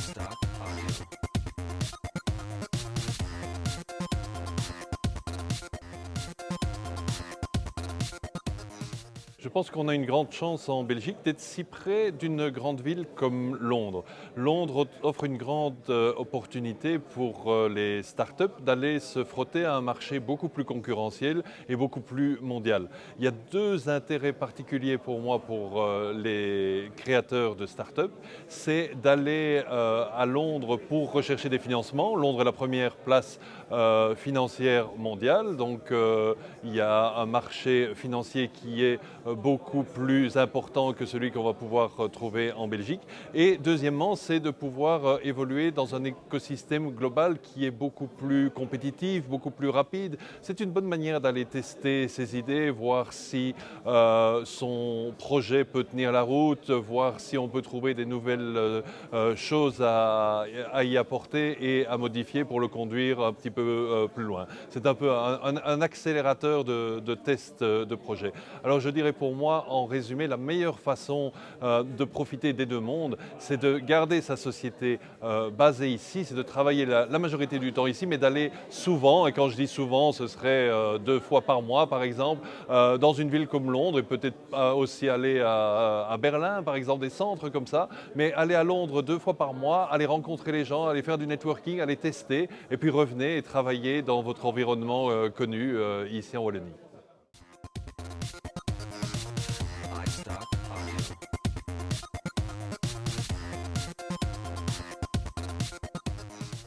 Start Audio. Je pense qu'on a une grande chance en Belgique d'être si près d'une grande ville comme Londres. Londres offre une grande opportunité pour les startups d'aller se frotter à un marché beaucoup plus concurrentiel et beaucoup plus mondial. Il y a deux intérêts particuliers pour moi, pour les créateurs de startups. C'est d'aller à Londres pour rechercher des financements. Londres est la première place financière mondiale, donc il y a un marché financier qui est beaucoup plus important que celui qu'on va pouvoir trouver en Belgique. Et deuxièmement, c'est de pouvoir évoluer dans un écosystème global qui est beaucoup plus compétitif, beaucoup plus rapide. C'est une bonne manière d'aller tester ses idées, voir si son projet peut tenir la route, voir si on peut trouver des nouvelles choses à y apporter et à modifier pour le conduire un petit peu plus loin. C'est un peu un accélérateur de tests de projet. Alors je dirais pour moi, en résumé, la meilleure façon de profiter des deux mondes, c'est de garder sa société basée ici, c'est de travailler la majorité du temps ici, mais d'aller souvent, et quand je dis souvent, ce serait 2 fois par mois par exemple, dans une ville comme Londres, et peut-être aussi aller à Berlin par exemple, des centres comme ça, mais aller à Londres 2 fois par mois, aller rencontrer les gens, aller faire du networking, aller tester, et puis revenez et travailler dans votre environnement connu ici en Wallonie.